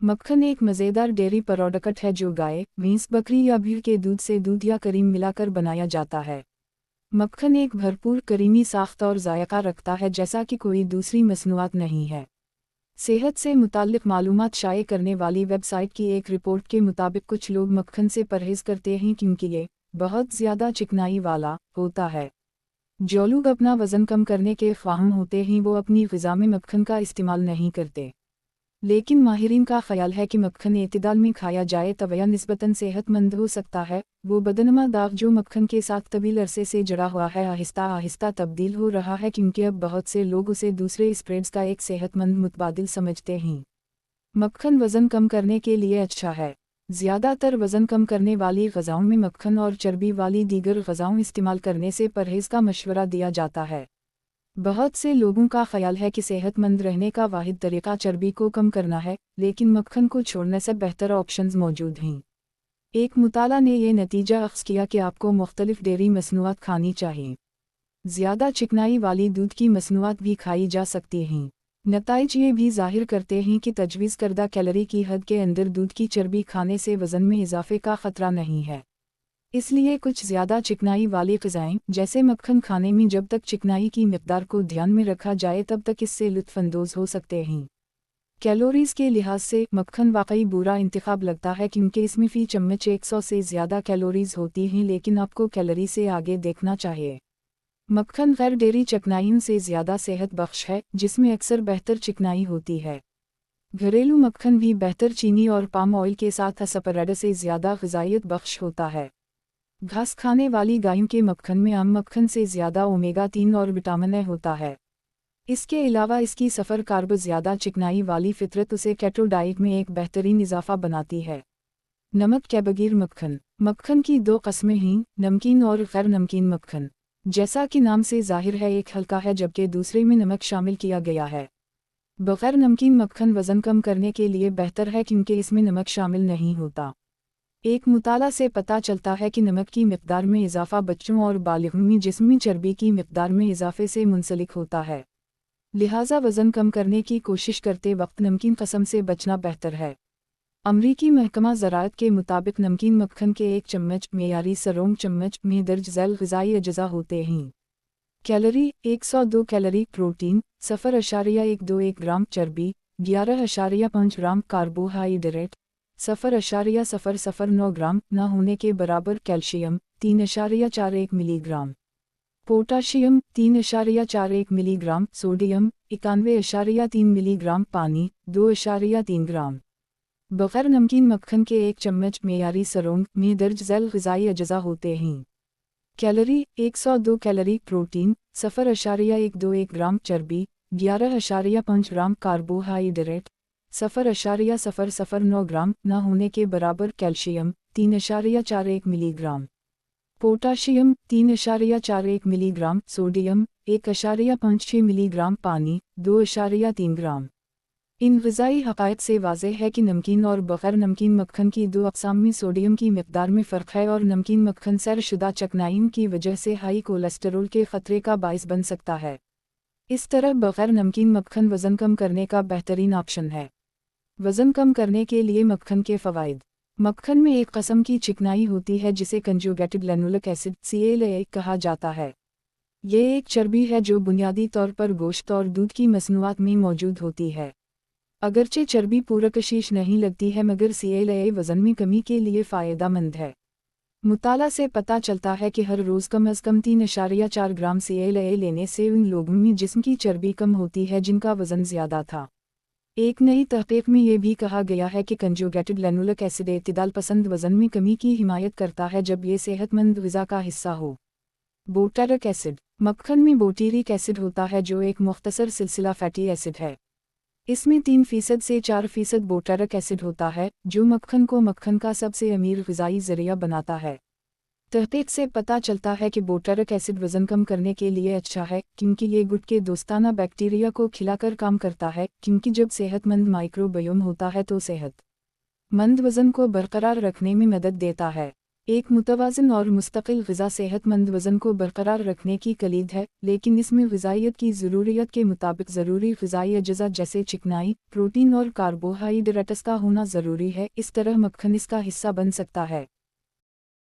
मक्खन एक मज़ेदार डेयरी प्रोडक्ट है जो गाय, भैंस, बकरी या भेड़ के दूध से दूध या क्रीम मिलाकर बनाया जाता है। मक्खन एक भरपूर करीमी साख्त और जायका रखता है जैसा कि कोई दूसरी मसनूआत नहीं है। सेहत से मुताल्लिक़ मालूमात शाये करने वाली वेबसाइट की एक रिपोर्ट के मुताबिक कुछ लोग मक्खन से परहेज़ करते हैं क्योंकि ये बहुत ज़्यादा चिकनाई वाला होता है। जो लोग अपना वज़न कम करने के ख्वाहिश होते हैं वो अपनी ग़िज़ा में मक्खन का इस्तेमाल नहीं करते। लेकिन माहिरीन का ख्याल है कि मक्खन एतदाल में खाया जाए तो वह निस्बतन सेहतमंद हो सकता है। वो बदनमा दाग जो मक्खन के साथ तवील अरसे से जुड़ा हुआ है आहिस्ता आहिस्ता तब्दील हो रहा है क्योंकि अब बहुत से लोग उसे दूसरे स्प्रेड्स का एक सेहतमंद मुतबादिल समझते हैं। मक्खन वज़न कम करने के लिए अच्छा है। ज़्यादातर वज़न कम करने वाली ग़िज़ाओं में मक्खन और चर्बी वाली दीगर ग़िज़ाओं इस्तेमाल करने से परहेज़ का मशवरा दिया जाता है। बहुत से लोगों का ख्याल है कि सेहतमंद रहने का वाहिद तरीक़ा चर्बी को कम करना है, लेकिन मक्खन को छोड़ने से बेहतर ऑप्शंस मौजूद हैं। एक मुताला ने यह नतीजा अख्ज़ किया कि आपको मुख्तलिफ डेयरी मसनूआत खानी चाहिए। ज़्यादा चिकनाई वाली दूध की मसनूआत भी खाई जा सकती हैं। नताइज ये भी ज़ाहिर करते हैं कि तजवीज़ करदा कैलोरी की हद के अंदर दूध की चर्बी खाने से वज़न में इजाफे का ख़तरा नहीं है। इसलिए कुछ ज़्यादा चिकनाई वाली ग़िज़ाएँ जैसे मक्खन खाने में जब तक चिकनाई की मिक़दार को ध्यान में रखा जाए तब तक इससे लुत्फ़अंदोज़ हो सकते हैं। कैलोरीज़ के लिहाज से मक्खन वाकई बुरा इंतखाब लगता है क्योंकि इसमें फ़ी चम्मच 100 से ज़्यादा कैलोरीज़ होती हैं, लेकिन आपको कैलोरी से आगे देखना चाहिए। मक्खन गैर डेयरी चिकनाइयों से ज़्यादा सेहत बख्श है जिसमें अक्सर बेहतर चिकनाई होती है। घरेलू मक्खन भी बेहतर चीनी और पाम ऑयल के साथ अस्परेड से ज़्यादा ग़िज़ाइयत बख्श होता है। घास खाने वाली गायों के मक्खन में आम मक्खन से ज़्यादा ओमेगा 3 और विटामिन ए होता है। इसके अलावा इसकी सफ़र कार्ब ज़्यादा चिकनाई वाली फितरत उसे केटो डाइट में एक बेहतरीन इजाफ़ा बनाती है। नमक के बगैर मक्खन। मक्खन की दो कस्में हैं, नमकीन और गैर नमकीन मक्खन। जैसा कि नाम से ज़ाहिर है एक हल्का है जबकि दूसरे में नमक शामिल किया गया है। बग़ैर नमकीन मक्खन वज़न कम करने के लिए बेहतर है क्योंकि इसमें नमक शामिल नहीं होता। एक मुताला से पता चलता है कि नमक की मिक़दार में इजाफ़ा बच्चों और बालिग़ों में जिस्मी चर्बी की मिक़दार में इजाफ़े से मुंसलिक होता है। लिहाजा वज़न कम करने की कोशिश करते वक्त नमकीन कस्म से बचना बेहतर है। अमरीकी महकमा ज़राअत के मुताबिक नमकीन मक्खन के एक चम्मच मेयारी सरोंग चम्मच में दर्ज झैल ग़िज़ाई अज्जा होते हैं। कैलोरी 102 कैलोरी, प्रोटीन 0.121 ग्राम, चर्बी 11.5 ग्राम, कार्बोहाइड्रेट 0.009 ग्राम न होने के बराबर, calcium 3.41 milligram, potassium 3.41 milligram, sodium 91.3 milligram, पानी 2.3 ग्राम। बग़ैर नमकीन मक्खन के एक चम्मच मेयारी सरोंग में दर्ज झैल ग़िज़ाई अज्जा होते हैं। कैलोरी 102 कैलोरी, प्रोटीन 0.121 ग्राम, चर्बी 11.5 ग्राम, कार्बोहाइड्रेट 0.009 ग्राम न होने के बराबर, calcium 3.41 milligram, potassium 3.41 milligram, sodium 1.56 milligram, पानी 2.3 ग्राम। इन ग़िज़ाई हक़ाइक़ से वाज़ेह है कि नमकीन और बग़ैर नमकीन मक्खन की दो अक़साम में सोडियम की मिक़दार में फ़र्क है और नमकीन मक्खन सैरशुदा चिकनाइयों की वजह से हाई कोलेस्टेरोल के ख़तरे का बाइस बन सकता है। इस तरह बग़ैर नमकीन मक्खन वज़न कम करने का बेहतरीन ऑप्शन है। वज़न कम करने के लिए मक्खन के फ़वाइद। मक्खन में एक कस्म की चिकनाई होती है जिसे कंजुगेटेड लेनुलिक एसिड CLA कहा जाता है। ये एक चर्बी है जो बुनियादी तौर पर गोश्त और दूध की मसनूआत में मौजूद होती है। अगरचे चर्बी पुरकशिश नहीं लगती है मगर CLA वज़न में कमी के लिए फ़ायदेमंद है। मुताला से पता चलता है कि हर रोज़ कम अज़ कम 3.4 ग्राम CLA लेने से उन लोगों में जिस्म की चर्बी कम होती है जिनका वज़न ज़्यादा था। एक नई तहक़ीक़ में ये भी कहा गया है कि कंजुगेटेड लेनुलिक एसिड एतदाल पसंद वज़न में कमी की हिमायत करता है जब ये सेहतमंद ग़िज़ा का हिस्सा हो। बोटेरिक एसिड। मक्खन में बोटेरिक एसिड होता है जो एक मुख्तसर सिलसिला फ़ैटी एसिड है। इसमें 3% से 4% बोटेरिक एसिड होता है जो मक्खन को मक्खन का सबसे अमीर ग़िज़ाई ज़रिया बनाता है। तहक़ीक़ से पता चलता है कि बोटेरिक एसिड वज़न कम करने के लिए अच्छा है क्योंकि ये गुट के दोस्ताना बैक्टीरिया को खिलाकर काम करता है क्योंकि जब सेहतमंद माइक्रोबायोम होता है तो सेहतमंद वज़न को बरकरार रखने में मदद देता है। ایک متوازن اور مستقل غذا صحت مند وزن کو برقرار رکھنے کی کلید ہے، لیکن اس میں غذائیت کی ضروریات کے مطابق ضروری غذائی اجزاء جیسے چکنائی، پروٹین اور کاربوہائیڈریٹس کا ہونا ضروری ہے، اس طرح مکھن اس کا حصہ بن سکتا ہے۔